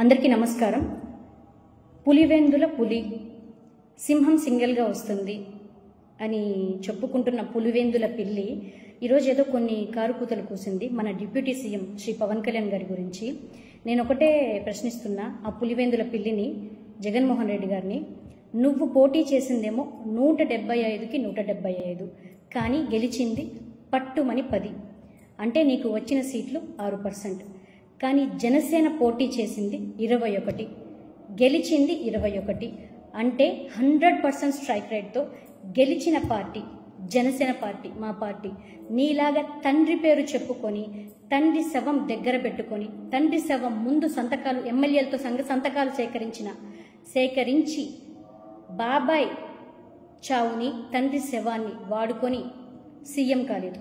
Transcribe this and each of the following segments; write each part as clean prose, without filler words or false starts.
అందరికీ నమస్కారం. పులివెందుల పులి సింహం సింగిల్గా వస్తుంది అని చెప్పుకుంటున్న పులివెందుల పిల్లి ఈరోజు ఏదో కొన్ని కారుకూతలు కూసింది మన డిప్యూటీ సీఎం శ్రీ పవన్ కళ్యాణ్ గారి గురించి. నేను ఒకటే ప్రశ్నిస్తున్నా ఆ పులివెందుల పిల్లిని, జగన్మోహన్ రెడ్డి గారిని. నువ్వు పోటీ చేసిందేమో 175కి 175, కానీ గెలిచింది పట్టుమని 10. అంటే నీకు వచ్చిన సీట్లు 6%. కానీ జనసేన పోటీ చేసింది 21, గెలిచింది 21. అంటే 100% స్ట్రైక్ రేట్తో గెలిచిన పార్టీ జనసేన పార్టీ, మా పార్టీ. నీలాగా తండ్రి పేరు చెప్పుకొని, తండ్రి శవం దగ్గర పెట్టుకొని, తండ్రి శవం ముందు సంతకాలు ఎమ్మెల్యేలతో సంతకాలు సేకరించి బాబాయ్ చావుని, తండ్రి శవాన్ని వాడుకొని సీఎం కాలేదు,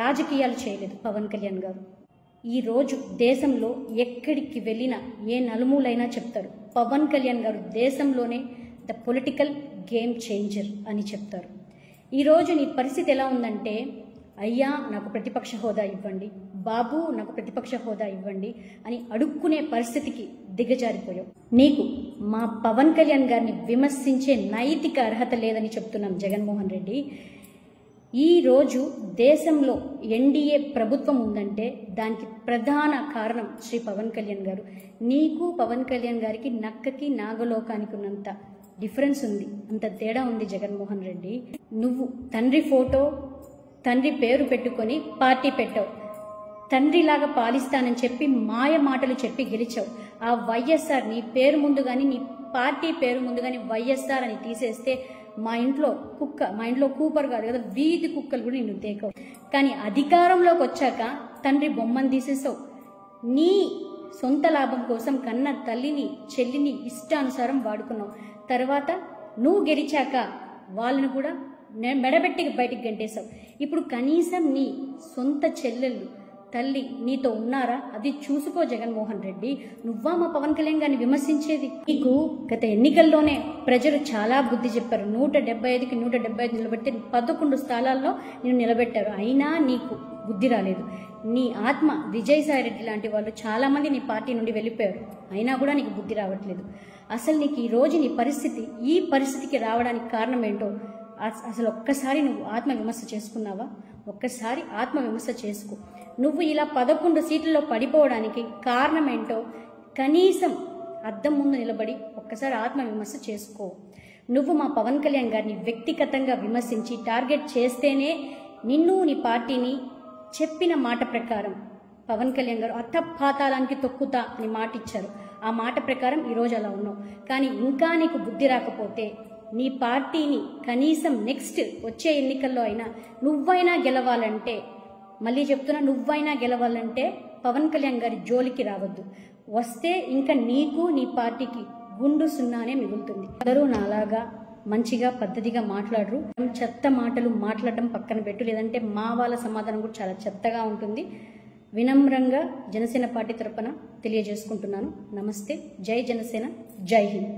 రాజకీయాలు చేయలేదు పవన్ కళ్యాణ్ గారు. ఈరోజు దేశంలో ఎక్కడికి వెళ్ళినా ఏ నలుమూలైనా చెప్తారు పవన్ కళ్యాణ్ గారు దేశంలోనే ద పొలిటికల్ గేమ్ చేంజర్ అని చెప్తారు. ఈరోజు నీ పరిస్థితి ఎలా ఉందంటే, అయ్యా నాకు ప్రతిపక్ష హోదా ఇవ్వండి, బాబు నాకు ప్రతిపక్ష హోదా ఇవ్వండి అని అడుక్కునే పరిస్థితికి దిగజారిపోయావు. నీకు మా పవన్ కళ్యాణ్ గారిని విమర్శించే నైతిక అర్హత లేదని చెప్తున్నాం జగన్మోహన్ రెడ్డి. ఈరోజు దేశంలో ఎన్డీఏ ప్రభుత్వం ఉందంటే దానికి ప్రధాన కారణం శ్రీ పవన్ కళ్యాణ్ గారు. నీకు పవన్ కళ్యాణ్ గారికి నక్కకి నాగలోకానికి ఉన్నంత డిఫరెన్స్ ఉంది, అంత తేడా ఉంది జగన్మోహన్ రెడ్డి. నువ్వు తండ్రి ఫోటో, తండ్రి పేరు పెట్టుకొని పార్టీ పెట్టావు. తండ్రిలాగా పాలిస్తానని చెప్పి మాయ మాటలు చెప్పి గెలిచావు. ఆ వైఎస్ఆర్ నీ పేరు ముందు కానీ, నీ పార్టీ పేరు ముందు కానీ వైఎస్ఆర్ అని తీసేస్తే మా ఇంట్లో కూపర్ కాదు కదా, వీధి కుక్కలు కూడా నిన్ను తేకవు. కానీ అధికారంలోకి వచ్చాక తండ్రి బొమ్మను తీసేసావు. నీ సొంత లాభం కోసం కన్న తల్లిని, చెల్లిని ఇష్టానుసారం వాడుకున్నావు. తర్వాత నువ్వు గెలిచాక వాళ్ళని కూడా మెడబెట్టి బయటికి గంటేశావు. ఇప్పుడు కనీసం నీ సొంత చెల్లెళ్ళు, తల్లి నీతో ఉన్నారా? అది చూసుకో జగన్మోహన్ రెడ్డి. నువ్వా మా పవన్ కళ్యాణ్ గారిని విమర్శించేది? నీకు గత ఎన్నికల్లోనే ప్రజలు చాలా బుద్ధి చెప్పారు. 175కి 175 నిలబెట్టి 11 స్థానాల్లో నేను నిలబెట్టారు. అయినా నీకు బుద్ధి రాలేదు. నీ ఆత్మ విజయసాయి రెడ్డి లాంటి వాళ్ళు చాలా మంది నీ పార్టీ నుండి వెళ్ళిపోయారు, అయినా కూడా నీకు బుద్ధి రావట్లేదు. అసలు నీకు ఈ రోజు నీ పరిస్థితి, ఈ పరిస్థితికి రావడానికి కారణం ఏంటో అసలు ఒక్కసారి నువ్వు ఆత్మవిమర్శ చేసుకున్నావా? ఒక్కసారి ఆత్మవిమర్శ చేసుకో. నువ్వు ఇలా 11 సీట్లలో పడిపోవడానికి కారణం ఏంటో కనీసం అద్దం ముందు నిలబడి ఒక్కసారి ఆత్మవిమర్శ చేసుకో. నువ్వు మా పవన్ కళ్యాణ్ గారిని వ్యక్తిగతంగా విమర్శించి టార్గెట్ చేస్తేనే నిన్ను, నీ పార్టీని చెప్పిన మాట ప్రకారం పవన్ కళ్యాణ్ గారు అత్తపాతాళానికి తొక్కుతా అని మాట ఇచ్చారు. ఆ మాట ప్రకారం ఈరోజు అలా ఉన్నావు. కానీ ఇంకా నీకు బుద్ధి రాకపోతే నీ పార్టీని కనీసం నెక్స్ట్ వచ్చే ఎన్నికల్లో అయినా నువ్వైనా గెలవాలంటే, మళ్ళీ చెప్తున్నా, నువ్వైనా గెలవాలంటే పవన్ కళ్యాణ్ గారి జోలికి రావద్దు. వస్తే ఇంకా నీకు, నీ పార్టీకి గుండు సున్నానే మిగులుతుంది. అందరూ నాలాగా మంచిగా పద్ధతిగా మాట్లాడరు. చెత్త మాటలు మాట్లాడడం పక్కన పెట్టు, లేదంటే మా వాళ్ళ సమాధానం కూడా చాలా చెత్తగా ఉంటుంది. వినమ్రంగా జనసేన పార్టీ తరపున తెలియజేసుకుంటున్నాను. నమస్తే. జై జనసేన, జై హింద్.